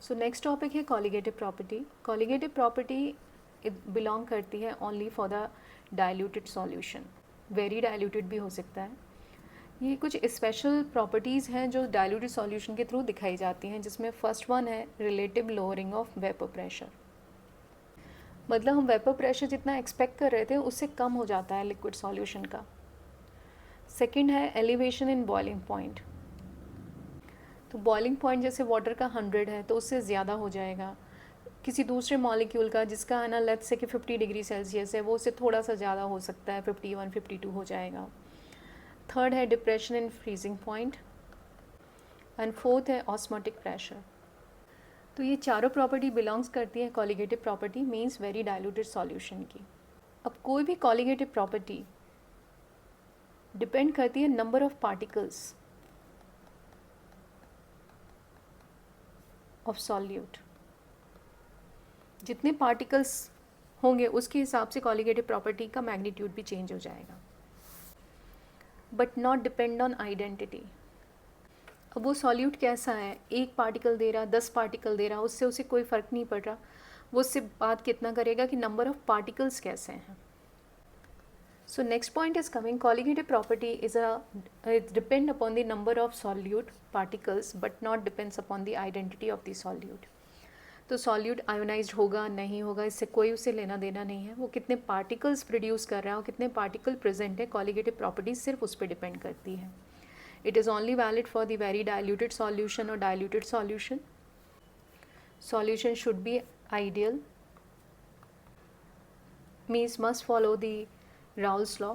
So next topic है colligative property. Colligative property belong करती है only for the diluted solution, very diluted भी हो सकता है। ये कुछ स्पेशल प्रॉपर्टीज़ हैं जो डाइल्यूटेड सॉल्यूशन के थ्रू दिखाई जाती हैं, जिसमें फर्स्ट वन है relative lowering of vapour pressure. मतलब हम वेपर प्रेशर जितना एक्सपेक्ट कर रहे थे उससे कम हो जाता है लिक्विड सॉल्यूशन का। सेकंड है एलिवेशन इन बॉइलिंग पॉइंट। तो बॉइलिंग पॉइंट जैसे वाटर का 100 है तो उससे ज़्यादा हो जाएगा। किसी दूसरे मॉलिक्यूल का जिसका है ना लेट्स से कि 50 डिग्री सेल्सियस है, वो उससे थोड़ा सा ज़्यादा हो सकता है, 51 52 हो जाएगा। थर्ड है depression in freezing point and fourth है ऑस्मोटिक प्रेशर। तो ये चारों प्रॉपर्टी बिलोंग्स करती है colligative property, means very diluted solution की। अब कोई भी कॉलिगेटिव प्रॉपर्टी डिपेंड करती है number of particles of solute. जितने पार्टिकल्स होंगे उसके हिसाब से कॉलिगेटिव प्रॉपर्टी का मैग्नीट्यूड भी चेंज हो जाएगा, but not depend on identity. अब वो सॉल्यूट कैसा है, 1 पार्टिकल दे रहा, 10 पार्टिकल दे रहा, उससे उसे कोई फ़र्क नहीं पड़ रहा। वो उससे बात कितना करेगा कि नंबर ऑफ पार्टिकल्स कैसे हैं। So next point is coming, colligative property is depend upon the number of solute particles but not depends upon the identity of the solute. तो सॉल्यूट आयोनाइज्ड होगा नहीं होगा इससे कोई उसे लेना देना नहीं है, वो कितने पार्टिकल्स प्रोड्यूस कर रहा है और कितने पार्टिकल प्रेजेंट है, कॉलिगेटिव प्रॉपर्टी सिर्फ उस पर डिपेंड करती है। It is only valid for the very diluted solution or diluted solution. Solution should be ideal, means must follow the Raoult's law.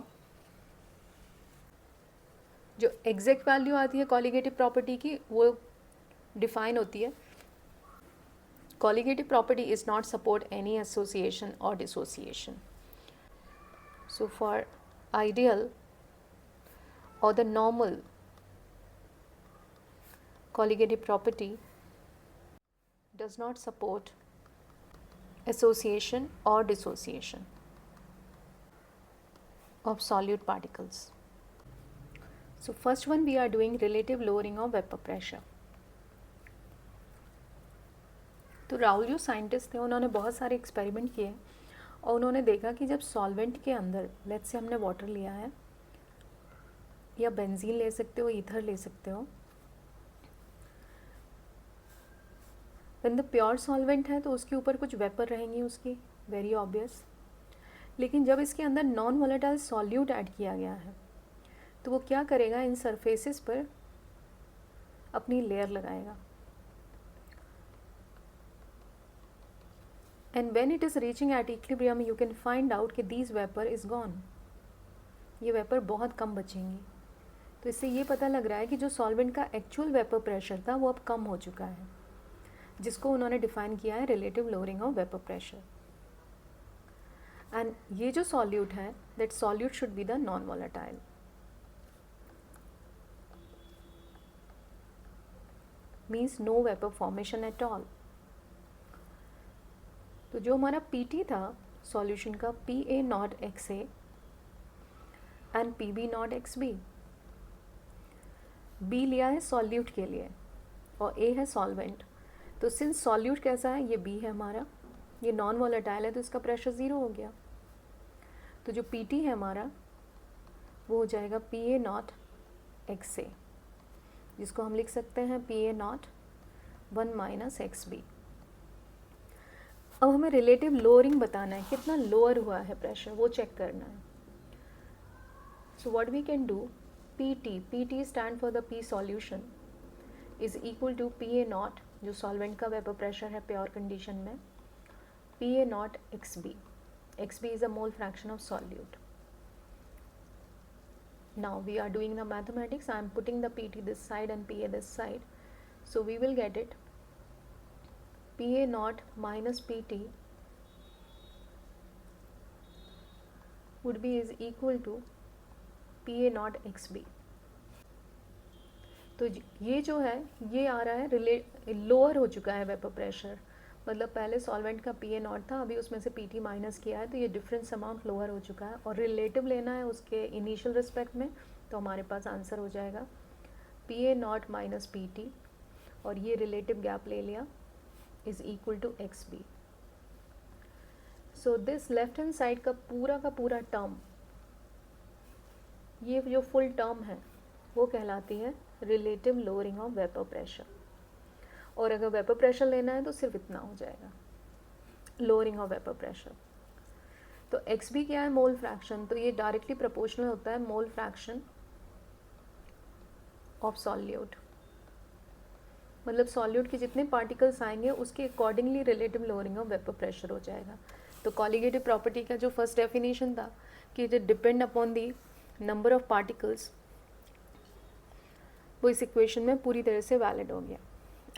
जो एग्जैक्ट वैल्यू आती है कॉलिगेटिव प्रॉपर्टी की वो डिफाइन होती है। Colligative property is not support any association और dissociation. So for ideal or the normal colligative property does not support association or dissociation of solute particles. So first one we are doing relative lowering of vapor pressure. तो राउल जो scientist थे उन्होंने बहुत सारे experiment किए और उन्होंने देखा कि जब सॉल्वेंट के अंदर लेट्स से हमने वाटर लिया है या बेंजीन ले सकते हो, ईथर ले सकते हो, व्हेन द प्योर सॉल्वेंट है तो उसके ऊपर कुछ वेपर रहेंगी उसकी, वेरी ऑब्वियस। लेकिन जब इसके अंदर नॉन वोलेटाइल सॉल्यूट ऐड किया गया है तो वो क्या करेगा, इन सरफेसेस पर अपनी लेयर लगाएगा and when it is reaching at equilibrium you can find out कि दीज वेपर इज़ गॉन, ये वेपर बहुत कम बचेंगी। तो इससे ये पता लग रहा है कि जो सॉल्वेंट का एक्चुअल वेपर प्रेशर था वो अब कम हो चुका है, जिसको उन्होंने डिफाइन किया है relative lowering of vapour pressure. And ये जो सॉल्यूट है that solute should be the non volatile, means no vapour formation at all. तो जो हमारा पीटी था सॉल्यूशन का, P A naught X A and P B naught X B, B लिया है सॉल्यूट के लिए और ए है सॉल्वेंट। तो सिंस सॉल्यूट कैसा है, ये बी है हमारा, ये नॉन वोलेटाइल है तो इसका प्रेशर 0 हो गया। तो जो पी टी है हमारा वो हो जाएगा P A naught X A, जिसको हम लिख सकते हैं P A naught 1 minus X B. अब हमें रिलेटिव लोअरिंग बताना है, कितना लोअर हुआ है प्रेशर वो चेक करना है। So what we can do, P T stand for the P solution is equal to P A naught, जो सॉल्वेंट का वेपर प्रेशर है प्योर कंडीशन में, P A naught X B is a mole fraction of solute. Now we are doing the mathematics. I am putting the pt this side and pa this side, so we will get it pa naught minus pt would be is equal to pa naught xb. तो ये जो है ये आ रहा है lower हो चुका है वेपर प्रेशर, मतलब पहले सॉल्वेंट का पी ए नॉट था, अभी उसमें से पी टी माइनस किया है तो ये डिफरेंस अमाउंट लोअर हो चुका है। और रिलेटिव लेना है उसके इनिशियल रिस्पेक्ट में, तो हमारे पास आंसर हो जाएगा P A naught minus P T, और ये रिलेटिव गैप ले लिया is equal to X B. So this left hand side का पूरा टर्म, ये जो फुल टर्म है वो कहलाती है relative lowering of vapour pressure. और अगर वेपर प्रेशर लेना है तो सिर्फ इतना हो जाएगा, लोअरिंग ऑफ वेपर प्रेशर. तो एक्स बी क्या है, मोल फ्रैक्शन. तो ये डायरेक्टली प्रोपोर्शनल होता है मोल फ्रैक्शन ऑफ सॉल्यूट. मतलब सॉल्यूट के जितने पार्टिकल्स आएंगे उसके accordingly relative lowering of vapour pressure हो जाएगा. तो कॉलिगेटिव प्रॉपर्टी का जो फर्स्ट डेफिनेशन था कि it depend upon the number of particles, वो इस इक्वेशन में पूरी तरह से वैलिड हो गया.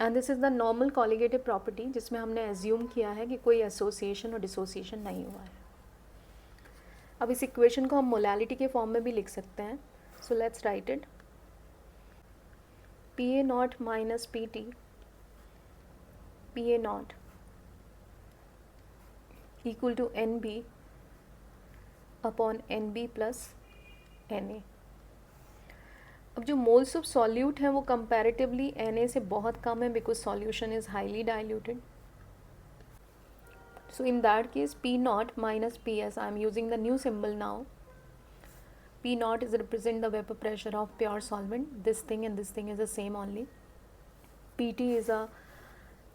And this is the normal colligative property जिसमें हमने एज्यूम किया है कि कोई एसोसिएशन और डिसोसिएशन नहीं हुआ है. अब इस इक्वेशन को हम मोलैलिटी के फॉर्म में भी लिख सकते हैं. So let's write it. P A naught minus P T, P A naught equal to N B upon N B plus N A. अब जो मोल्स ऑफ सॉल्यूट हैं वो कंपैरेटिवली एन ए से बहुत कम है because solution is highly diluted. So in that case P naught minus PS, I am using the new symbol now. P naught is represent the vapor pressure of pure solvent. This thing and this thing is the same only. PT is a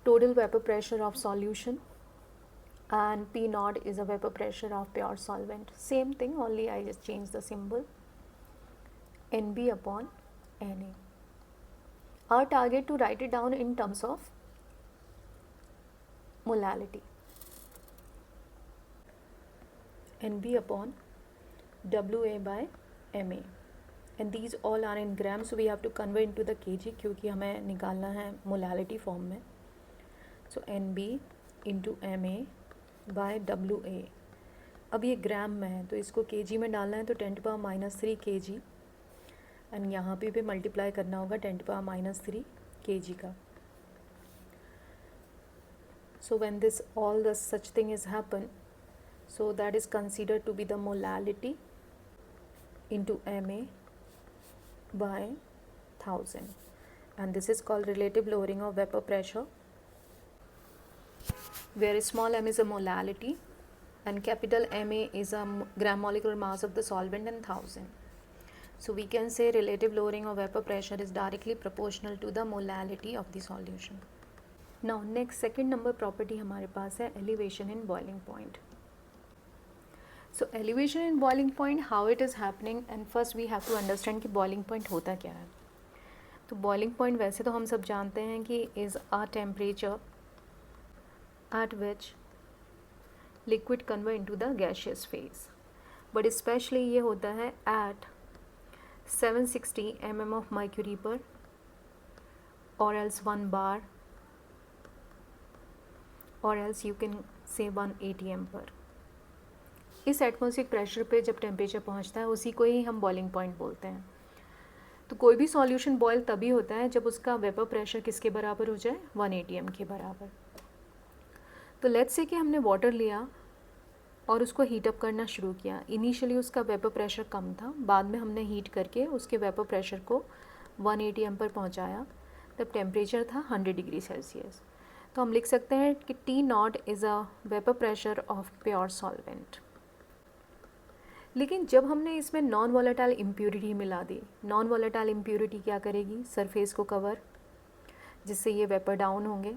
total vapor pressure of solution and P naught is a vapor pressure of pure solvent. Same thing, only I just change the symbol. NB upon NA. Our target to write it down in terms of molality. NB upon WA by MA, and these all are in grams, so we have to convert into the kg क्योंकि हमें निकालना है molality form में. So NB into MA by WA. अब ये ग्राम में है तो इसको kg में डालना है तो 10⁻³ kg, एंड यहाँ पे भी मल्टीप्लाई करना होगा 10⁻³ kg का. So when this all the such thing is happen, so that is considered to be the molality into MA by 1000, and this is called relative lowering of vapor pressure, where small m is a molality and capital MA is a gram molecular mass of the solvent and 1000. So we can say relative lowering of vapor pressure is directly proportional to the molality of the solution. Now next second number property हमारे पास है elevation in boiling point. So elevation in boiling point, how it is happening, and first we have to understand कि boiling point होता क्या है. तो boiling point वैसे तो हम सब जानते हैं कि is a temperature at which liquid convert into the gaseous phase, but especially ये होता है at 760 mm of mercury per, or else 1 bar, or else you can say 1 atm पर. इस एटमॉस्फेरिक प्रेशर पे जब टेम्परेचर पहुंचता है उसी को ही हम बॉइलिंग पॉइंट बोलते हैं. तो कोई भी सॉल्यूशन बॉयल तभी होता है जब उसका वेपर प्रेशर किसके बराबर हो जाए, 1 atm के बराबर. तो लेट्स से कि हमने वाटर लिया और उसको हीट अप करना शुरू किया. इनिशियली उसका वेपर प्रेशर कम था, बाद में हमने हीट करके उसके वेपर प्रेशर को 1 atm पर पहुँचाया. तब टेम्परेचर था 100 डिग्री सेल्सियस. तो हम लिख सकते हैं कि T0 is a vapour pressure of pure solvent. लेकिन जब हमने इसमें नॉन वॉलेटाइल इम्प्यूरिटी मिला दी, नॉन वॉलेटाइल इम्प्यूरिटी क्या करेगी, सरफेस को कवर, जिससे ये वेपर डाउन होंगे,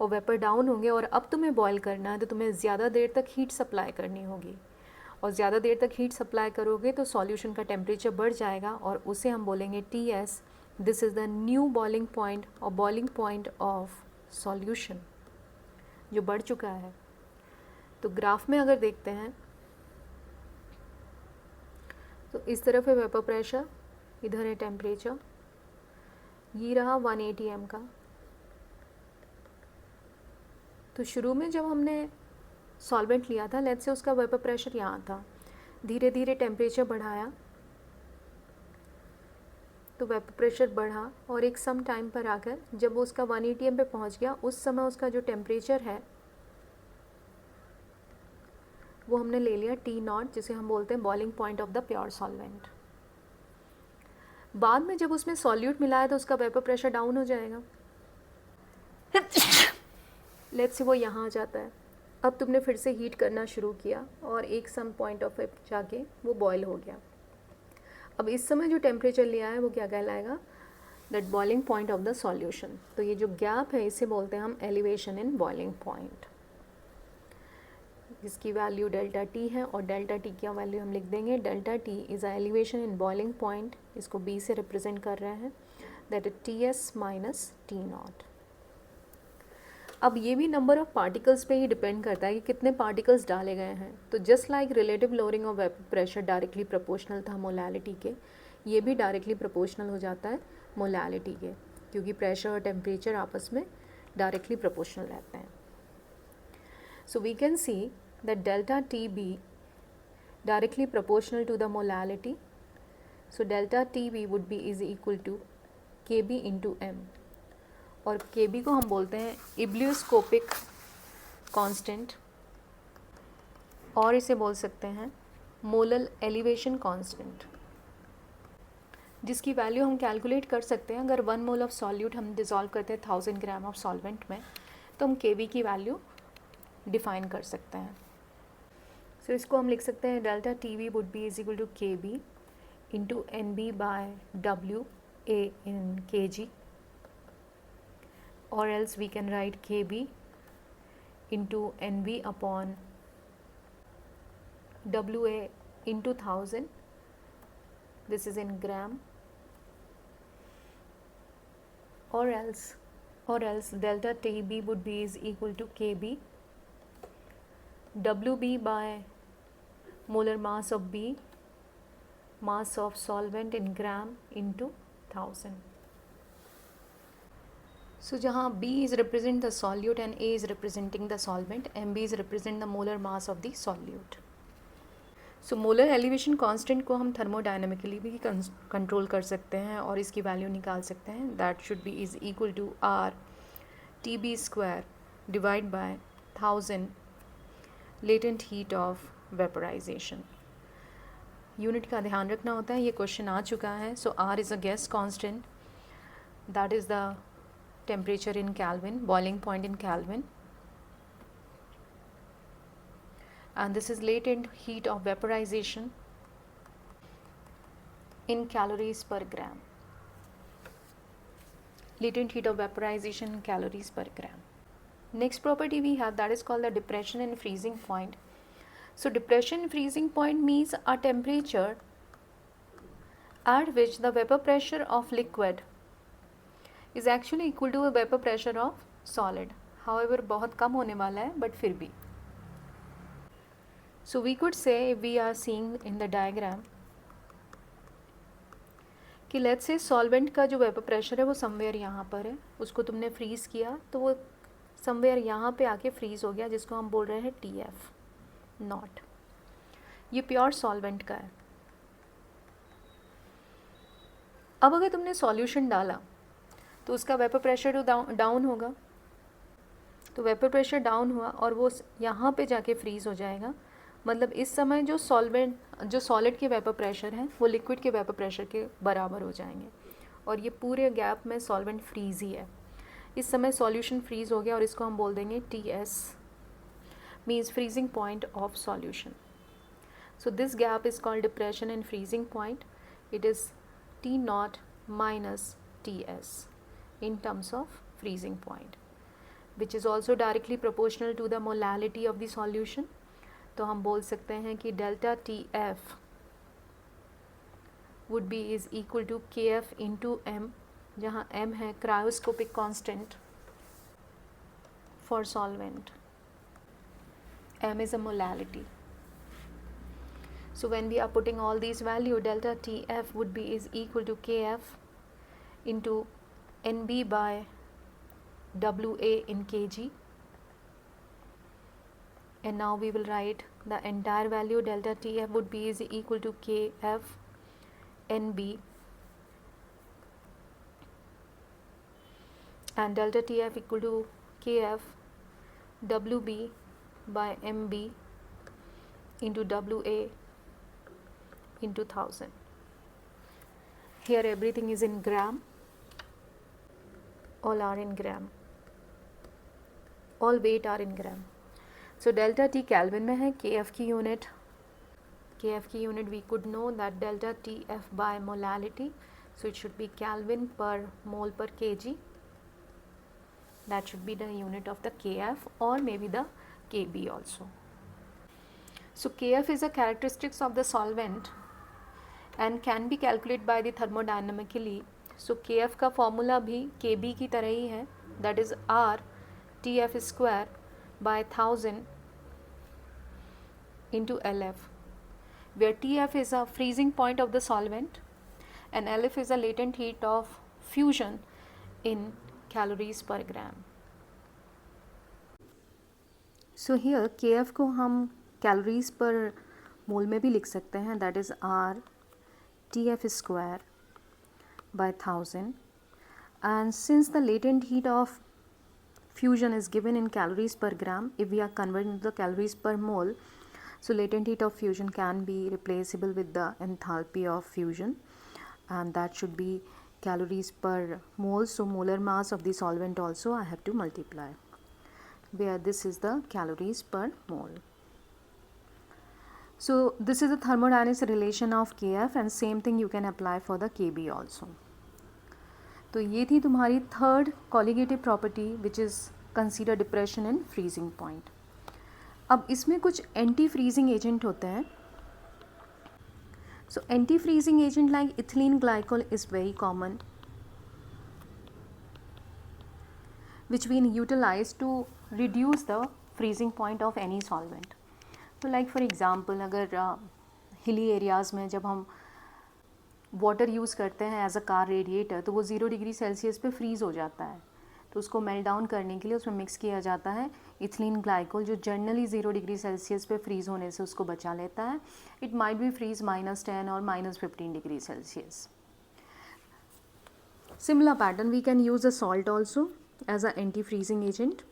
और वेपर डाउन होंगे और अब तुम्हें बॉयल करना है तो तुम्हें ज़्यादा देर तक हीट सप्लाई करनी होगी, और ज़्यादा देर तक हीट सप्लाई करोगे तो सॉल्यूशन का टेम्परेचर बढ़ जाएगा और उसे हम बोलेंगे TS. This is the new boiling point और बॉइलिंग पॉइंट ऑफ सॉल्यूशन जो बढ़ चुका है. तो ग्राफ में अगर देखते हैं तो इस तरफ है वेपर प्रेशर, इधर है टेम्परेचर, ये रहा 1 atm का. तो शुरू में जब हमने सॉल्वेंट लिया था, लेट्स से उसका वेपर प्रेशर यहाँ था, धीरे धीरे टेम्परेचर बढ़ाया तो वेपर प्रेशर बढ़ा, और एक सम टाइम पर आकर जब वो उसका 1 atm पे पहुँच गया, उस समय उसका जो टेम्परेचर है वो हमने ले लिया T0, जिसे हम बोलते हैं boiling point of the pure solvent. बाद में जब उसमें सॉल्यूट मिलाया तो उसका वेपर प्रेशर डाउन हो जाएगा. लेट्स से वो यहाँ आ जाता है। अब तुमने फिर से हीट करना शुरू किया और एक सम पॉइंट ऑफ जाके वो बॉयल हो गया। अब इस समय जो टेम्परेचर लिया है वो क्या कहलाएगा, that boiling point of the solution. तो ये जो गैप है इसे बोलते हैं हम एलिवेशन इन बॉइलिंग पॉइंट, जिसकी वैल्यू डेल्टा टी है और डेल्टा टी की वैल्यू हम लिख देंगे delta T is a elevation in boiling point, इसको बी से रिप्रेजेंट कर रहे हैं, that is T S minus T not. अब ये भी नंबर ऑफ पार्टिकल्स पे ही डिपेंड करता है कि कितने पार्टिकल्स डाले गए हैं। तो just like relative lowering of vapour pressure directly proportional था मोलैलिटी के, ये भी डायरेक्टली प्रोपोर्शनल हो जाता है मोलैलिटी के, क्योंकि प्रेशर और टेम्परेचर आपस में डायरेक्टली प्रोपोर्शनल रहते हैं। So we can see that delta T B directly proportional to the molality, so delta T B would be is equal to K B into M, और K B को हम बोलते हैं इब्लियोस्कोपिक constant, और इसे बोल सकते हैं मोलल एलिवेशन कांस्टेंट, जिसकी वैल्यू हम कैलकुलेट कर सकते हैं। अगर 1 मोल ऑफ सॉल्यूट हम डिज़ोल्व करते हैं 1000 ग्राम ऑफ सॉल्वेंट में, तो हम के बी की वैल्यू डिफाइन कर सकते हैं। सो इसको हम लिख सकते हैं delta T V would be is equal to K B into N B by W A in K G, or else we can write kb into nv upon wa into 1000, this is in gram, or else delta tb would be is equal to kb wb by molar mass of b, mass of solvent in gram into 1000. So जहाँ B is represent the solute and A is representing the solvent, MB is represent the molar mass of the solute. So molar elevation constant को हम thermodynamically भी control कर सकते हैं और इसकी value निकाल सकते हैं। That should be is equal to R TB square divide by 1000 latent heat of vaporization. Unit का ध्यान रखना होता है, ये क्वेश्चन आ चुका है। So R is a gas constant, that is the temperature in Kelvin, boiling point in Kelvin, and this is latent heat of vaporization in calories per gram. Latent heat of vaporization in calories per gram. Next property we have, that is called the depression and freezing point. So depression and freezing point means a temperature at which the vapor pressure of liquid is actually equal to a vapor pressure of solid. However बहुत कम होने वाला है, but फिर भी. So we could say, if we are seeing in the diagram, कि let's say solvent का जो vapor pressure है वो somewhere यहाँ पर है, उसको तुमने freeze किया तो वो somewhere यहाँ पे आके freeze हो गया, जिसको हम बोल रहे हैं TF not. ये pure solvent का है। अब अगर तुमने solution डाला तो उसका वेपर प्रेशर तो डाउन होगा, तो वेपर प्रेशर डाउन हुआ और वो यहाँ पे जाके फ्रीज़ हो जाएगा। मतलब इस समय जो सॉलिड के वेपर प्रेशर हैं वो लिक्विड के वेपर प्रेशर के बराबर हो जाएंगे, और ये पूरे गैप में सॉल्वेंट फ्रीज़ ही है। इस समय सॉल्यूशन फ्रीज़ हो गया और इसको हम बोल देंगे TS, means freezing point of solution. So this gap is called depression and freezing point. It is T0 minus TS in terms of freezing point, which is also directly proportional to the molality of the solution. तो हम बोल सकते हैं कि delta TF would be is equal to KF into M, जहाँ M है cryoscopic constant for solvent. M is a molality. So when we are putting all these value, delta TF would be is equal to KF into NB by WA in kg, and now we will write the entire value. Delta TF would be is equal to KF NB, and delta TF equal to KF WB by MB into WA into 1000. Here everything is in gram, all are in gram. All weight are in gram. So delta T kelvin में है. K F की unit we could know that delta T F by molality, so it should be Kelvin per mole per kg. That should be the unit of the kf or maybe the kb also. So kf is a characteristics of the solvent and can be calculated by the thermodynamically. So kf का formula भी kb की तरह ही है, that is r tf square by 1000 into lf, where tf is a freezing point of the solvent and LF is a latent heat of fusion in calories per gram. So here KF को हम calories per mole में भी लिख सकते हैं, that is R TF square by 1000, and since the latent heat of fusion is given in calories per gram, if we are converting the calories per mole, so latent heat of fusion can be replaceable with the enthalpy of fusion, and that should be calories per mole. So molar mass of the solvent also I have to multiply, where this is the calories per mole. So this is the thermodynamics relation of Kf, and same thing you can apply for the Kb also. तो ये थी तुम्हारी third colligative property which is consider depression in freezing point. अब इसमें कुछ anti freezing agent होते हैं. So anti-freezing agent like ethylene glycol is very common, which we utilize to reduce the freezing point of any solvent. So like for example, अगर hilly areas में जब हम water use करते हैं as a car radiator, तो वो 0 degree Celsius पे fridge हो जाता है. तो उसको मेल्ट डाउन करने के लिए उसमें मिक्स किया जाता है इथिलीन ग्लाइकोल, जो जनरली 0 डिग्री सेल्सियस पे फ्रीज़ होने से उसको बचा लेता है. इट माइट बी फ्रीज -10 और -15 degree Celsius. Similar pattern we can use a salt also as a anti freezing agent.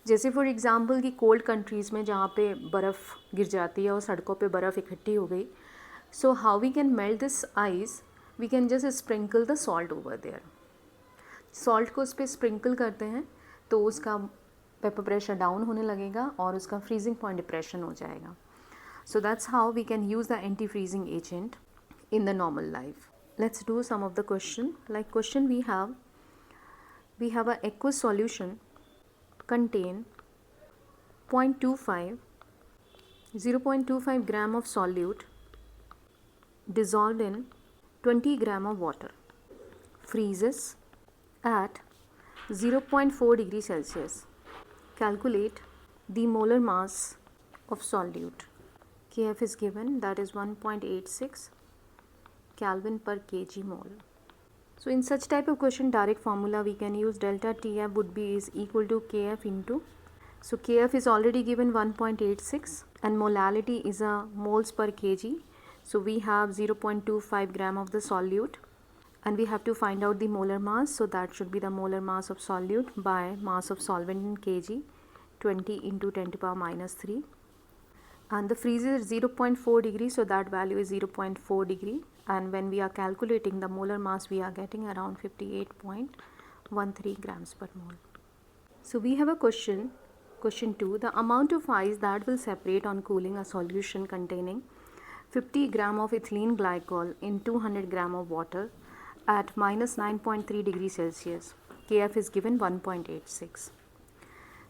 जैसे फॉर एग्जाम्पल कि कोल्ड कंट्रीज़ में जहाँ पे बर्फ़ गिर जाती है और सड़कों पे बर्फ़ इकट्ठी हो गई, so how we can melt this ice, we can just sprinkle the salt over there. Salt को उस पर स्प्रिंकल करते हैं तो उसका पेपर प्रेशर डाउन होने लगेगा और उसका फ्रीजिंग पॉइंट डिप्रेशन हो जाएगा. So that's how we can use the anti freezing agent in the normal life. Let's do some of the question. Like question we have a aqueous solution contain 0.25 gram of solute dissolved in 20 gram of water, freezes at 0.4 degree Celsius. Calculate the molar mass of solute. Kf is given, that is 1.86 Kelvin per kg mole. So in such type of question, direct formula we can use delta Tf would be is equal to Kf into, so Kf is already given 1.86 and molality is a moles per kg. So we have 0.25 gram of the solute and we have to find out the molar mass. So that should be the molar mass of solute by mass of solvent in kg, 20 into 10 to the power minus 3, and the freeze is 0.4 degree, so that value is 0.4 degree, and when we are calculating the molar mass we are getting around 58.13 grams per mole. So we have a question 2. The amount of ice that will separate on cooling a solution containing 50 gram of ethylene glycol in 200 gram of water at minus 9.3 degrees Celsius. Kf is given 1.86.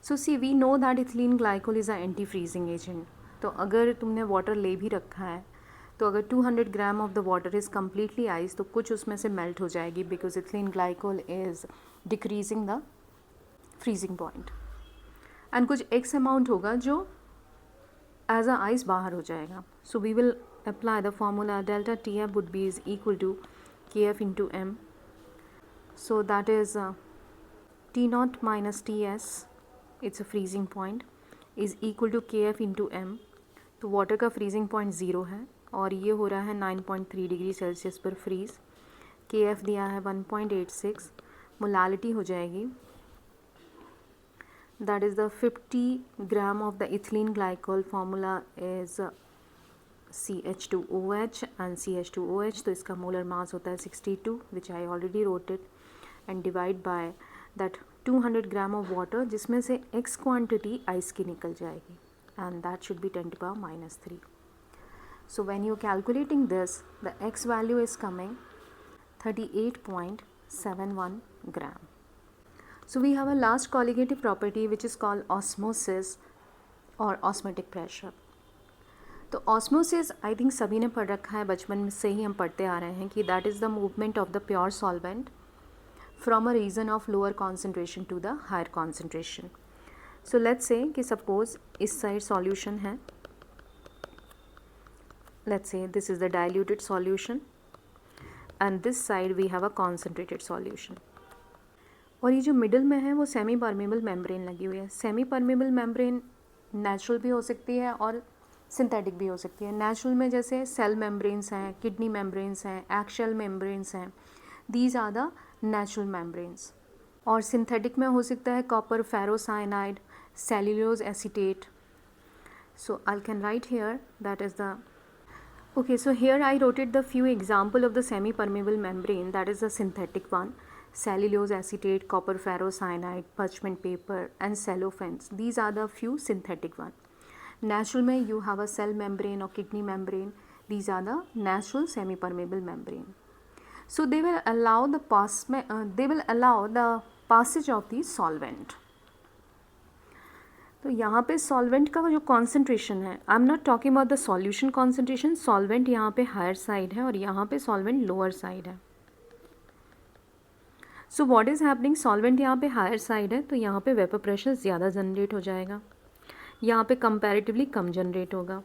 So see, we know that ethylene glycol is an anti-freezing agent. तो अगर तुमने water ले भी रखा है तो अगर 200 gram of the water is completely ice, तो कुछ उसमें से मेल्ट हो जाएगी because ethylene glycol is decreasing the freezing point, and कुछ एक्स अमाउंट होगा जो एज अ आइस बाहर हो जाएगा. So we will apply the formula delta T F would be is equal to K F into M. So that is T not minus T S, it's a freezing point, is equal to K F into M. तो water का freezing point 0 है और ये हो रहा है 9.3 degree Celsius पर fridge. के एफ दिया है 1.86, मोलालिटी हो जाएगी that is the 50 gram of the ethylene glycol. Formula is CH2OH and CH2OH, तो इसका मोलर मास होता है 62, which I already wrote it, and divide by that 200 gram of water, जिसमें से x क्वांटिटी आइस की निकल जाएगी, and that should be 10⁻³ So when you calculating this, the x value is coming 38.71 gram. So we have a last colligative property which is called osmosis or osmotic pressure. तो osmosis I think सभी ने पढ़ रखा है, बचपन से ही हम पढ़ते आ रहे हैं कि that is the movement of the pure solvent from a region of lower concentration to the higher concentration. So let's say कि सपोज इस साइड सॉल्यूशन है, let's say this is the diluted solution and this side we have a concentrated solution. और ये जो middle में है वो semi permeable membrane लगी हुई है. सेमी परमेबल मेम्ब्रेन नेचुरल भी हो सकती है और सिंथेटिक भी हो सकती है. नेचुरल में जैसे सेल मेम्ब्रेन्स हैं, किडनी मेम्ब्रेन्स हैं, एक्शेल मेम्ब्रेन्स हैं, these are the natural membranes. और सिंथेटिक में हो सकता है copper ferrocyanide, cellulose acetate. So I can write here that is the Okay, so here I wrote the few example of the semi-permeable membrane, that is the synthetic one, cellulose acetate, copper ferrocyanide, parchment paper and cellophane. These are the few synthetic one. Natural में you have a cell membrane or kidney membrane. These are the natural semi-permeable membrane. So they will allow the passage of the solvent. तो यहाँ पे solvent का जो concentration है, I am not talking about the solution concentration. Solvent यहाँ पे higher side है और यहाँ पे सॉल्वेंट लोअर साइड है. So what is happening, solvent यहाँ पे हायर साइड है तो यहाँ पे वेपर प्रेशर ज़्यादा जनरेट हो जाएगा, यहाँ पे कंपैरेटिवली कम जनरेट होगा.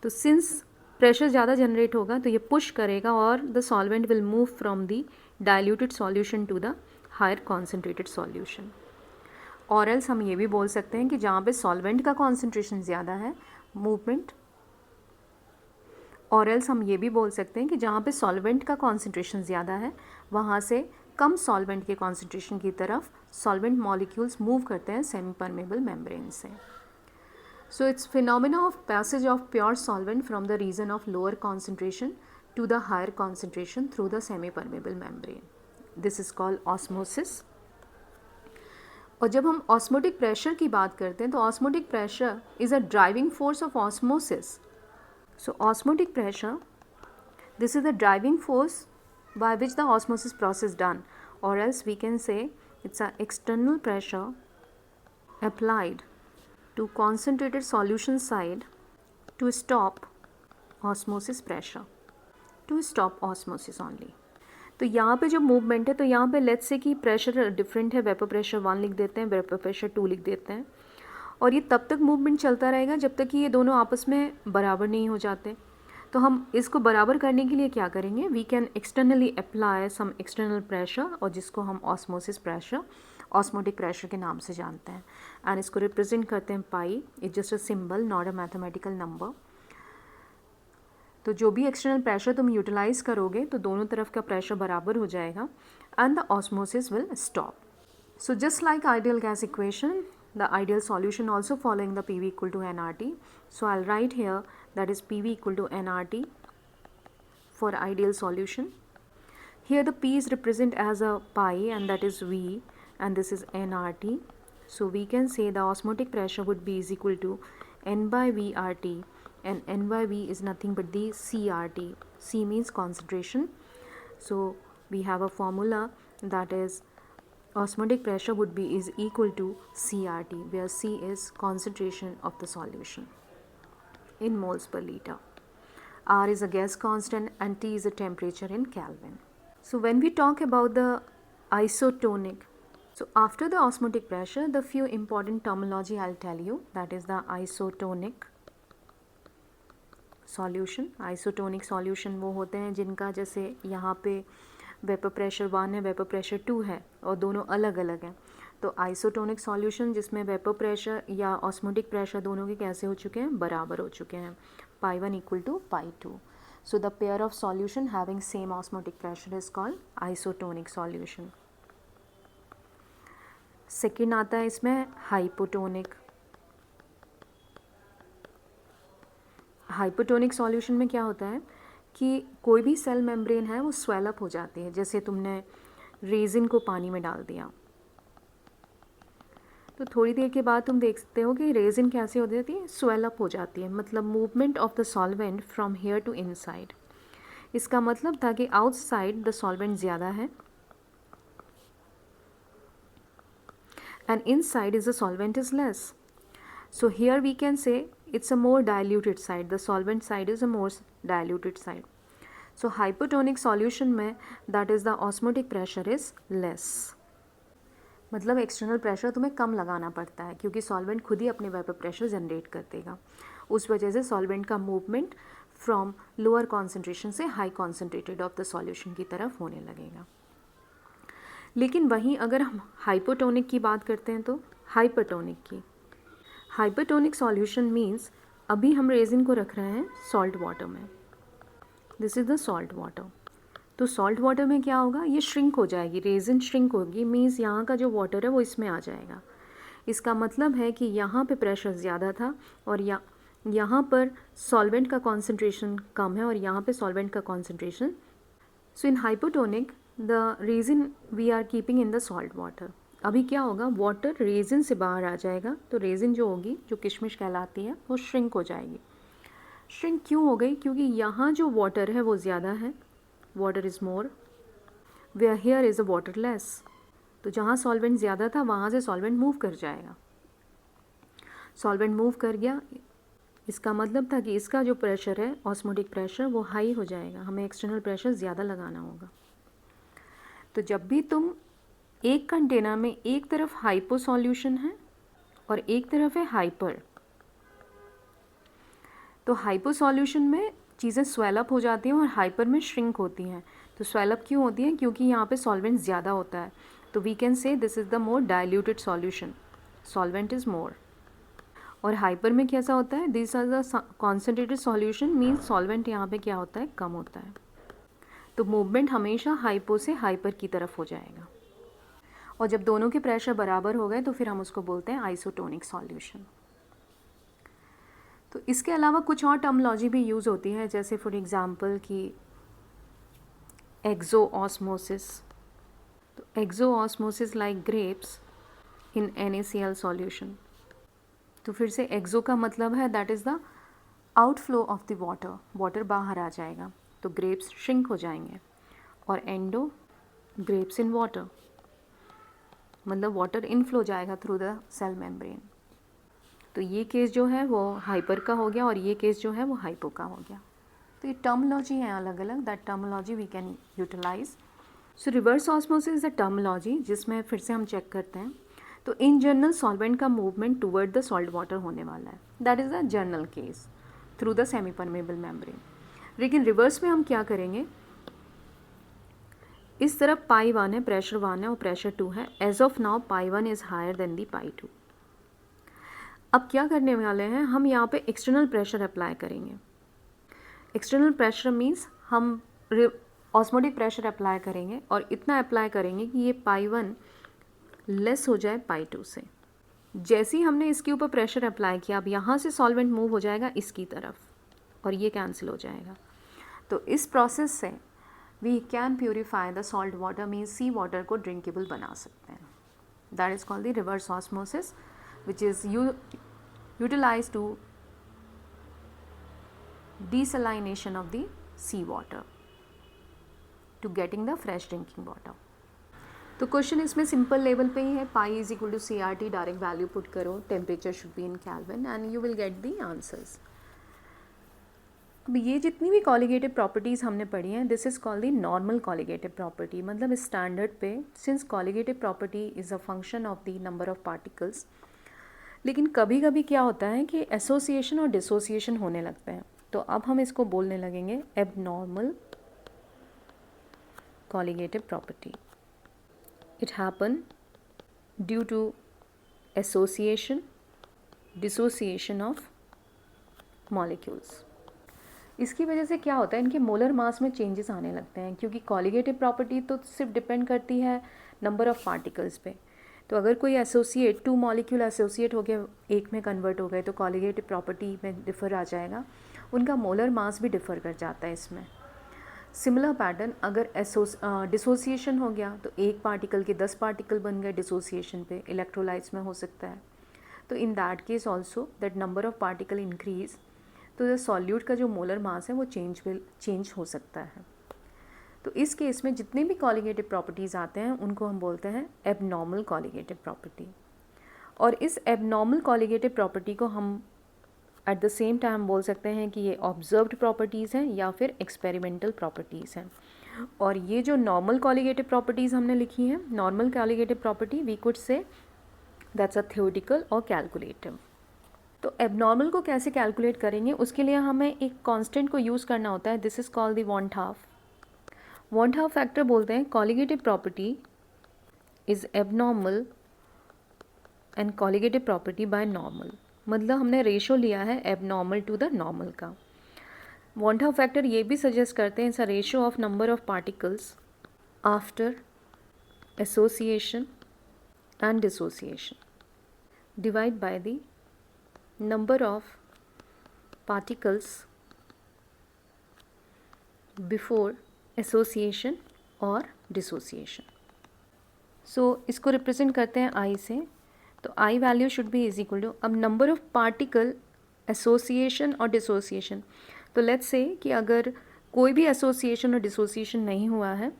तो सिंस प्रेशर ज़्यादा जनरेट होगा तो ये पुश करेगा और the solvent will move from the diluted solution to the higher concentrated solution. और एल्स हम ये भी बोल सकते हैं कि जहाँ पे सॉल्वेंट का कॉन्सेंट्रेशन ज़्यादा है मूवमेंट, और एल्स हम ये भी बोल सकते हैं कि जहाँ पे सॉल्वेंट का कॉन्सेंट्रेशन ज़्यादा है वहाँ से कम सॉल्वेंट के कॉन्सेंट्रेशन की तरफ सॉल्वेंट मॉलिक्यूल्स मूव करते हैं सेमी परमेबल मेम्ब्रेन से. So it's phenomena of passage of pure solvent from the region of lower concentration to the higher concentration through the semi permeable membrane. This is called osmosis. और जब हम osmotic pressure की बात करते हैं तो osmotic pressure is a driving force of osmosis. So osmotic pressure, this is the driving force by which the osmosis process done, और else we can say it's a external pressure applied to concentrated solution side to stop osmosis pressure, to stop osmosis only. तो यहाँ पे जो movement है तो यहाँ पे let's say कि प्रेशर डिफरेंट है, वेपर प्रेशर 1 लिख देते हैं, वेपर प्रेशर 2 लिख देते हैं, और ये तब तक मूवमेंट चलता रहेगा जब तक कि ये दोनों आपस में बराबर नहीं हो जाते. तो हम इसको बराबर करने के लिए क्या करेंगे, we can externally apply some external pressure, और जिसको हम ऑस्मोसिस प्रेशर, ऑस्मोटिक प्रेशर के नाम से जानते हैं. एंड इसको रिप्रेजेंट करते हैं pi. It's just a symbol, not a mathematical number. तो जो भी एक्सटर्नल प्रेशर तुम यूटिलाइज करोगे तो दोनों तरफ का प्रेशर बराबर हो जाएगा and the osmosis will stop. So just like ideal gas equation, the ideal solution also following the PV equal to nRT. So I'll write here that is PV equal to nRT for ideal solution. Here the P is represent as a pi and that is V, and this is nRT. So we can say the osmotic pressure would be is equal to N by V RT, and N by V is nothing but the CRT. C means concentration. So we have a formula that is osmotic pressure would be is equal to CRT, where C is concentration of the solution in moles per liter. R is a gas constant and T is a temperature in Kelvin. So when we talk about the isotonic, so after the osmotic pressure, the few important terminology I'll tell you, that is the isotonic solution. Isotonic solution वो होते हैं जिनका जैसे यहाँ पे vapour pressure 1 है, vapour pressure 2 है और दोनों अलग अलग हैं. तो आइसोटोनिक सॉल्यूशन जिसमें वेपर प्रेशर या ऑस्मोटिक प्रेशर दोनों के कैसे हो चुके हैं, बराबर हो चुके हैं, pi 1 equal to pi 2. So the pair of solution having same osmotic pressure is called isotonic solution. Second आता है इसमें हाइपोटोनिक. हाइपोटोनिक सॉल्यूशन में क्या होता है कि कोई भी सेल मेम्ब्रेन है वो स्वेल अप हो जाती है. जैसे तुमने रेजिन को पानी में डाल दिया तो थोड़ी देर के बाद तुम देख सकते हो कि रेजिन कैसे हो जाती है, स्वेल अप हो जाती है, मतलब movement of the solvent from here to inside. इसका मतलब था कि आउटसाइड द सॉल्वेंट ज़्यादा है and inside is the solvent is less. So here we can say it's a more diluted side, the solvent side is a more diluted side. So hypotonic solution में that is the osmotic pressure is less. मतलब external pressure तुम्हें कम लगाना पड़ता है क्योंकि solvent खुद ही अपने vapour pressure generate कर देगा। उस वजह से सॉल्वेंट का मूवमेंट फ्रॉम लोअर कॉन्सेंट्रेशन से high concentrated of the solution की तरफ होने लगेगा। लेकिन वहीं अगर हम हाइपोटोनिक की बात करते हैं तो हाइपरटोनिक की, हाइपरटोनिक सॉल्यूशन मीन्स अभी हम रेजिन को रख रहे हैं सॉल्ट वाटर में, this is the salt water. तो सॉल्ट वाटर में क्या होगा, ये श्रिंक हो जाएगी, रेजिन श्रिंक होगी, मीन्स यहाँ का जो वाटर है वो इसमें आ जाएगा। इसका मतलब है कि यहाँ पे प्रेशर ज़्यादा था और यहाँ पर सॉल्वेंट का कॉन्सेंट्रेशन कम है और यहाँ पे सॉल्वेंट का concentration. So in hypotonic the region we are keeping in the salt water. अभी क्या होगा, वाटर रेजिन से बाहर आ जाएगा, तो रेजिन जो होगी, जो किशमिश कहलाती है, वो श्रिंक हो जाएगी। श्रिंक क्यों हो गई, क्योंकि यहाँ जो वाटर है वो ज़्यादा है, water is more, where here is a water less. तो जहाँ सॉल्वेंट ज़्यादा था वहाँ से सॉल्वेंट मूव कर जाएगा। सॉल्वेंट मूव कर गया, इसका मतलब था कि इसका जो प्रेशर है, ऑस्मोटिक प्रेशर, वो हाई हो जाएगा, हमें एक्सटर्नल प्रेशर ज़्यादा लगाना होगा। तो जब भी तुम एक कंटेनर में एक तरफ हाइपो सॉल्यूशन है और एक तरफ है हाइपर, तो हाइपो सॉल्यूशन में चीज़ें स्वेल अप हो जाती हैं और हाइपर में श्रिंक होती हैं। तो स्वेल अप क्यों होती हैं, क्योंकि यहाँ पे सॉल्वेंट ज़्यादा होता है। तो we can say this is the more diluted solution, solvent is more. और हाइपर में कैसा होता है, this are the concentrated solution, means solvent यहाँ पे क्या होता है, कम होता है। तो मूवमेंट हमेशा हाइपो से हाइपर की तरफ हो जाएगा। और जब दोनों के प्रेशर बराबर हो गए तो फिर हम उसको बोलते हैं आइसोटोनिक सॉल्यूशन। तो इसके अलावा कुछ और टर्मोलॉजी भी यूज़ होती है, जैसे फॉर एग्जांपल कि एक्सो ऑस्मोसिस। तो एक्सो ऑस्मोसिस लाइक ग्रेप्स इन NaCl सॉल्यूशन। तो फिर से एक्सो का मतलब है that is the outflow of the water, water बाहर आ जाएगा, तो ग्रेप्स श्रिंक हो जाएंगे। और एंडो, ग्रेप्स इन वाटर, मतलब वाटर इनफ्लो जाएगा थ्रू द सेल मेम्ब्रेन। तो ये केस जो है वो हाइपर का हो गया और ये केस जो है वो हाइपो का हो गया। तो ये टर्मोलॉजी है अलग अलग, that terminology we can utilize. So reverse osmosis is the terminology जिसमें फिर से हम चेक करते हैं। तो इन जनरल सॉल्वेंट का movement toward the salt water होने वाला है, that is the general case through the semi permeable membrane. लेकिन रिवर्स में हम क्या करेंगे, इस तरफ पाई 1 है, प्रेशर 1 है और प्रेशर 2 है। As of now pi 1 is higher than the pi 2। अब क्या करने वाले हैं, हम यहाँ पे एक्सटर्नल प्रेशर अप्लाई करेंगे। एक्सटर्नल प्रेशर मीन्स हम ऑस्मोटिक प्रेशर अप्लाई करेंगे और इतना अप्लाई करेंगे कि ये पाई 1 लेस हो जाए पाई 2 से। जैसे ही हमने इसके ऊपर प्रेशर अप्लाई किया, अब यहाँ से सॉल्वेंट मूव हो जाएगा इसकी तरफ और ये कैंसिल हो जाएगा। तो इस प्रोसेस से we can purify the salt water, means sea water को ड्रिंकेबल बना सकते हैं। That is called the reverse osmosis which is utilized to desalination of the sea water to getting the fresh drinking water. तो question इसमें simple level पे ही है, pi is equal to CRT, direct value put करो, temperature should be in kelvin and you will get the answers. अब ये जितनी भी कॉलिगेटिव प्रॉपर्टीज़ हमने पढ़ी हैं, this is called the normal colligative property, मतलब स्टैंडर्ड पे, since colligative property is a function of the number of particles. लेकिन कभी कभी क्या होता है कि एसोसिएशन और डिसोसिएशन होने लगते हैं, तो अब हम इसको बोलने लगेंगे abnormal colligative property. It happen due to association, dissociation of molecules. इसकी वजह से क्या होता है, इनके मोलर मास में चेंजेस आने लगते हैं, क्योंकि कॉलिगेटिव प्रॉपर्टी तो सिर्फ डिपेंड करती है नंबर ऑफ पार्टिकल्स पे। तो अगर कोई एसोसिएट, 2 मॉलिक्यूल एसोसिएट हो गए, एक में कन्वर्ट हो गए, तो कॉलिगेटिव प्रॉपर्टी में डिफ़र आ जाएगा, उनका मोलर मास भी डिफ़र कर जाता है इसमें। सिमिलर पैटर्न, अगर डिसोसिएशन हो गया तो एक पार्टिकल के 10 पार्टिकल बन गए डिसोसिएशन पे, इलेक्ट्रोलाइट्स में हो सकता है। तो in that case also that number of particle increase, तो द सॉल्यूट का जो मोलर मास है वो चेंज हो सकता है। तो इस केस में जितने भी कॉलिगेटिव प्रॉपर्टीज़ आते हैं उनको हम बोलते हैं एबनॉर्मल कॉलिगेटिव प्रॉपर्टी। और इस एबनॉर्मल कॉलिगेटिव प्रॉपर्टी को हम एट द सेम टाइम बोल सकते हैं कि ये ऑब्जर्व्ड प्रॉपर्टीज़ हैं या फिर एक्सपेरिमेंटल प्रॉपर्टीज़ हैं। और ये जो नॉर्मल कॉलिगेटिव प्रॉपर्टीज़ हमने लिखी हैं, normal colligative property we could say that's a theoretical और कैलकुलेटिव। तो एबनॉर्मल को कैसे कैलकुलेट करेंगे, उसके लिए हमें एक कांस्टेंट को यूज़ करना होता है। This is called the want half factor बोलते हैं। Colligative property is abnormal and colligative property by normal, मतलब हमने रेशो लिया है एबनॉर्मल टू द नॉर्मल का। वॉन्ट हाफ फैक्टर ये भी सजेस्ट करते हैं it's a ratio of number of particles after association and dissociation divide by the number of particles before association और डिसोसिएशन। सो इसको रिप्रेजेंट करते हैं आई से। तो आई value should be is equal to, अब नंबर ऑफ पार्टिकल एसोसिएशन और dissociation. तो let's say कि अगर कोई भी एसोसिएशन और डिसोसिएशन नहीं हुआ है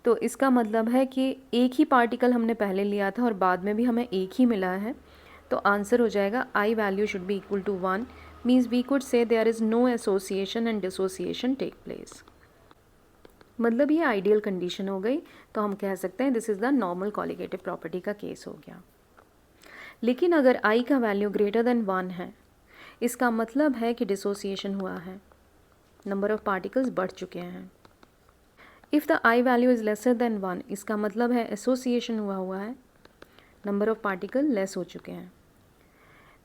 तो इसका मतलब है कि एक ही पार्टिकल हमने पहले लिया था और बाद में भी हमें एक ही मिला है। तो आंसर हो जाएगा I value should be equal to 1, means we could say there is no association and dissociation take place. मतलब ये आइडियल कंडीशन हो गई, तो हम कह सकते हैं this is the normal colligative property का केस हो गया। लेकिन अगर आई का वैल्यू ग्रेटर देन 1 है, इसका मतलब है कि डिसोसिएशन हुआ है, नंबर ऑफ पार्टिकल्स बढ़ चुके हैं। If the I value is lesser than 1, इसका मतलब है एसोसिएशन हुआ है, नंबर ऑफ पार्टिकल लेस हो चुके हैं।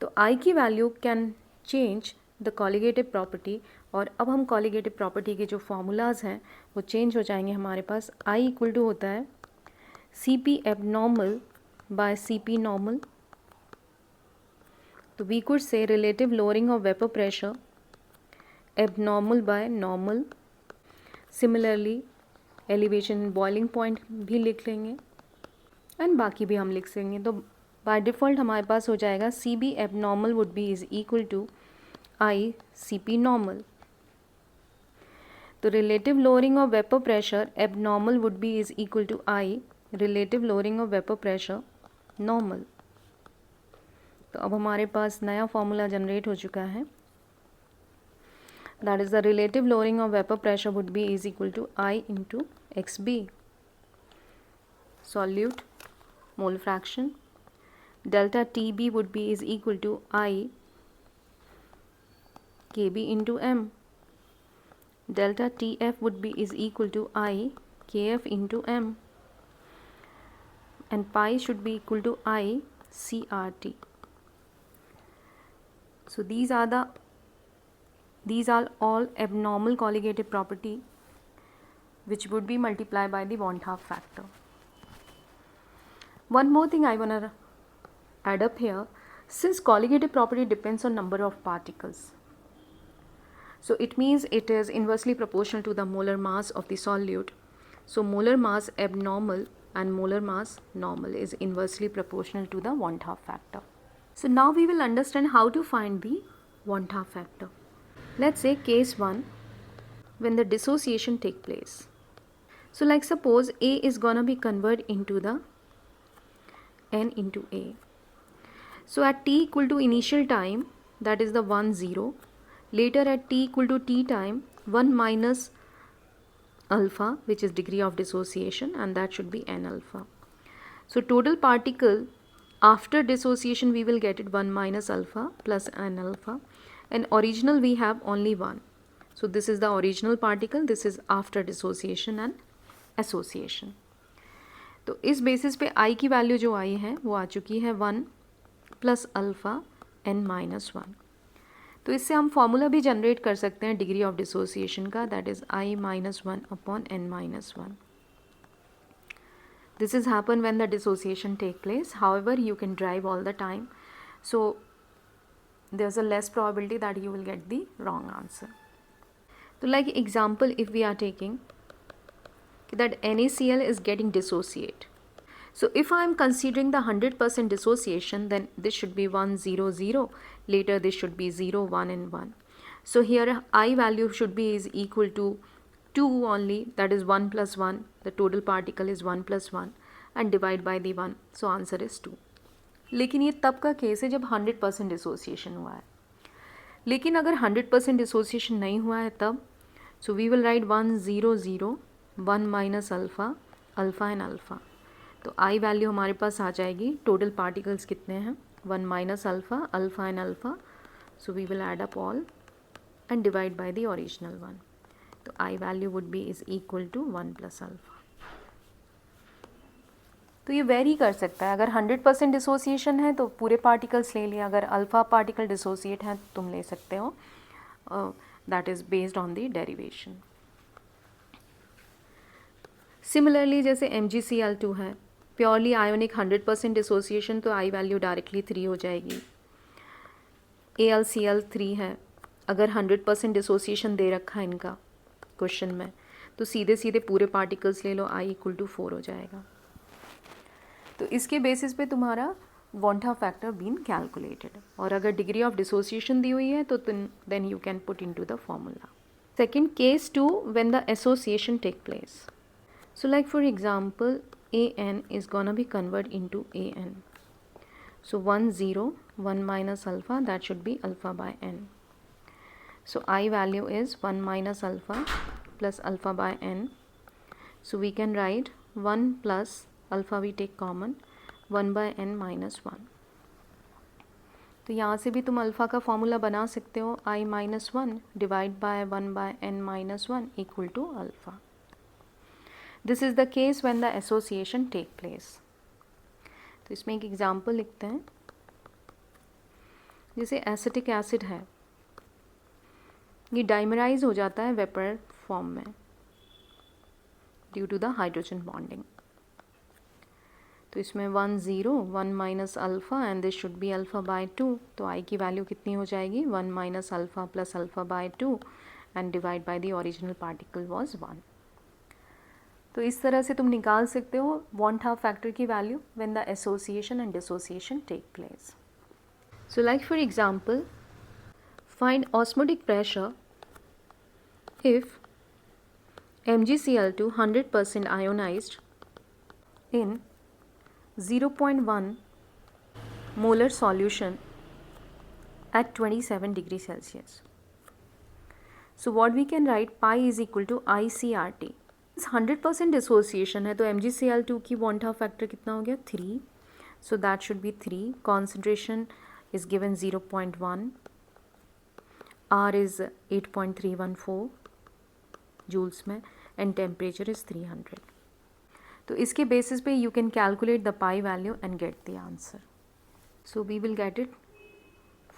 तो आई की value can change the colligative property. और अब हम कॉलिगेटिव प्रॉपर्टी के जो फार्मूलाज हैं वो चेंज हो जाएंगे। हमारे पास आई इक्वल टू होता है C P abnormal by C P normal. तो we could say relative lowering of vapour pressure abnormal by normal. Similarly elevation boiling point भी लिख लेंगे एंड बाकी भी हम लिख सकेंगे। तो बाय डिफ़ॉल्ट हमारे पास हो जाएगा C B abnormal would be is equal to I C P normal. तो relative lowering of vapour pressure abnormal would be is equal to I relative lowering of vapour pressure normal. तो अब हमारे पास नया formula generate हो चुका है, that is the relative lowering of vapour pressure would be is equal to I into X B. Solute mole fraction delta T B would be is equal to I K B into M. Delta T F would be is equal to I K F into M and pi should be equal to I CRT. So these are all abnormal colligative property which would be multiplied by the Won't half factor. One more thing I want to add up here, since colligative property depends on number of particles, so it means it is inversely proportional to the molar mass of the solute. So molar mass abnormal and molar mass normal is inversely proportional to the want half factor. So now we will understand how to find the want half factor. Let's say case 1, when the dissociation take place. So like suppose A is gonna be converted into the N into A. So at t equal to initial time, that is the 1 0, later at t equal to t time 1 minus alpha, which is degree of dissociation, and that should be n alpha. So total particle after dissociation we will get it 1 minus alpha plus n alpha, and original we have only 1. So this is the original particle, this is after dissociation and association. तो इस basis पे i की value जो आई है वो आ चुकी है 1 plus alpha n minus 1। तो इससे हम फॉर्मूला भी जनरेट कर सकते हैं डिग्री ऑफ डिसोसिएशन का, that is i minus 1 upon n minus 1. This is happen when the dissociation take place. However, you can drive all the time, so there's a less probability that you will get the wrong answer. तो like example if we are taking that NaCl is getting dissociate. So if I am considering the 100% dissociation, then this should be 1 0 0, later this should be 0 1 and 1. So here I value should be is equal to 2 only, that is 1 plus 1, the total particle is 1 plus 1 and divide by the 1, so answer is 2. लेकिन ये तब का case है जब 100% dissociation हुआ है, लेकिन अगर 100% डिसोसिएशन नहीं हुआ है तब, so we will write 1 0 0 1 minus alpha, alpha and alpha. तो आई वैल्यू हमारे पास आ जाएगी, टोटल पार्टिकल्स कितने हैं 1 minus alpha, alpha and alpha, so we will add up all and divide by the original one. तो आई value would be is equal to 1 plus alpha. तो ये very कर सकता है, अगर 100% डिसोसिएशन है तो पूरे पार्टिकल्स ले लिया, अगर अल्फ़ा पार्टिकल डिसोसिएट है तो तुम ले सकते हो, that is based on the derivation. Similarly जैसे MgCl2 है, प्योरली आयोनिक 100% डिसोसिएशन, तो आई वैल्यू डायरेक्टली 3 हो जाएगी. AlCl3 है, अगर 100% डिसोसिएशन दे रखा है इनका क्वेश्चन में, तो सीधे सीधे पूरे पार्टिकल्स ले लो, I इक्वल टू 4 हो जाएगा. तो इसके बेसिस पे तुम्हारा वॉन्टा फैक्टर बीन कैलकुलेटेड, और अगर डिग्री ऑफ डिसोसिएशन दी हुई है तो then you can put into the formula. Second, case 2 when the association take place. So like for example, AN is gonna be converted into AN. So 1 0 1 minus alpha, that should be alpha by n. So I value is 1 minus alpha plus alpha by n. So we can write 1 plus alpha, we take common, 1 by n minus 1. तो यहाँ से भी तुम alpha का formula बना सकते हो, I minus 1 divide by 1 by n minus 1 equal to alpha. This is the case when the association take place. तो इसमें एक एग्जाम्पल लिखते हैं. जैसे एसिटिक एसिड है, ये डाइमराइज हो जाता है वेपर फॉर्म में due to the hydrogen bonding. तो इसमें 1 0 1 minus alpha and this should be alpha by 2. तो आई की वैल्यू कितनी हो जाएगी 1 minus alpha plus alpha by 2 and divide by the original particle was 1. तो इस तरह से तुम निकाल सकते हो वॉन्टा फैक्टर की value when the association and dissociation take place. So like for example, find osmotic pressure if MgCl2 100% ionized in 0.1 molar solution at 27 degree Celsius. So what we can write, pi is equal to ICRT. 100% dissociation है तो MgCl2 की वॉन्टा factor कितना हो गया 3. So that should be 3. Concentration is given 0.1, R is 8.314 joules में and temperature is 300. तो इसके basis पे you can calculate the pi value and get the answer. So we will get it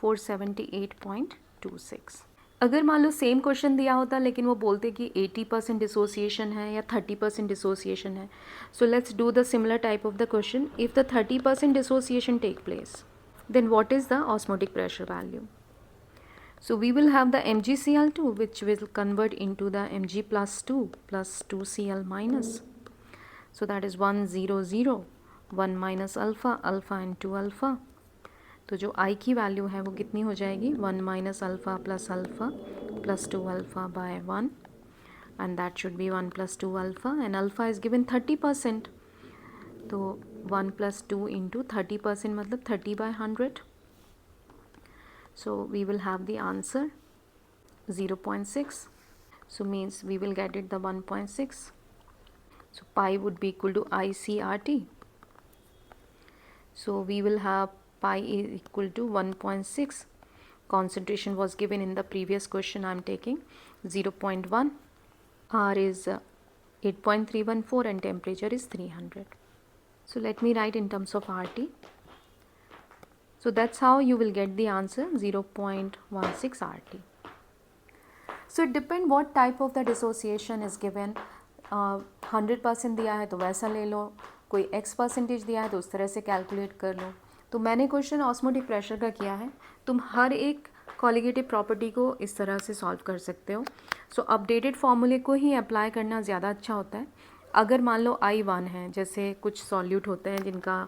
478.26. अगर मान लो सेम क्वेश्चन दिया होता लेकिन वो बोलते कि 80% डिसोसिएशन है या 30% डिसोसिएशन है, so let's do the similar type of the question. If the 30% dissociation take place, then what is the osmotic pressure value? So we will have the MgCl2 which will convert into the Mg plus 2 plus 2Cl minus. So that is 1 0 0 1 minus alpha, alpha and 2 alpha. तो जो I की value है वो कितनी हो जाएगी 1 minus alpha plus alpha plus 2 alpha by 1 and that should be 1 plus 2 alpha and alpha is given 30%. तो 1 plus 2 into 30% मतलब 30 by 100. So we will have the answer 0.6. So means we will get it the 1.6. So pi would be equal to ICRT. So we will have pi is equal to 1.6. Concentration was given in the previous question. I am taking 0.1. R is 8.314 and temperature is 300. So let me write in terms of RT. So that's how you will get the answer 0.16 RT. So it depends what type of the dissociation is given. 100% दिया है तो वैसा ले लो, कोई X percentage दिया है तो उस तरह से कैलकुलेट कर लो. तो मैंने क्वेश्चन ऑस्मोटिक प्रेशर का किया है, तुम हर एक कॉलिगेटिव प्रॉपर्टी को इस तरह से सॉल्व कर सकते हो. सो अपडेटेड फॉर्मूले को ही अप्लाई करना ज़्यादा अच्छा होता है। अगर मान लो I1 है, जैसे कुछ सॉल्यूट होते हैं जिनका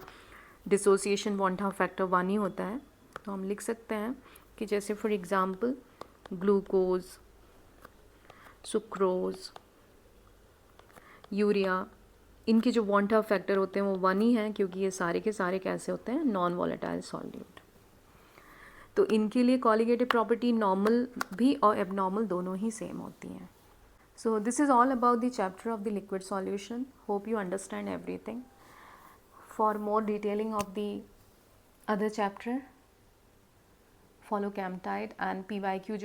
डिसोसिएशन वॉन्टा फैक्टर 1 ही होता है, तो हम लिख सकते हैं कि जैसे for example glucose, sucrose, urea, इनके जो वॉन्टा फैक्टर होते हैं वो 1 ही हैं, क्योंकि ये सारे के सारे कैसे होते हैं, नॉन वॉलेटाइल सॉल्यूट। तो इनके लिए कॉलिगेटिव प्रॉपर्टी नॉर्मल भी और एबनॉर्मल दोनों ही सेम होती हैं। So this is all about the chapter of the liquid solution. Hope you understand everything. For more detailing of the other chapter follow कैम्पटाइड and PYQ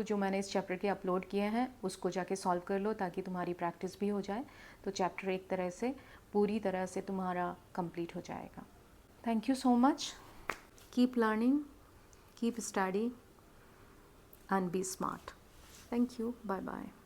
जो मैंने इस चैप्टर के अपलोड किए हैं उसको जाके सॉल्व कर लो, ताकि तुम्हारी प्रैक्टिस भी हो जाए। तो चैप्टर एक तरह से पूरी तरह से तुम्हारा कंप्लीट हो जाएगा। Thank you so much. Keep learning, keep study and be smart. Thank you, bye bye.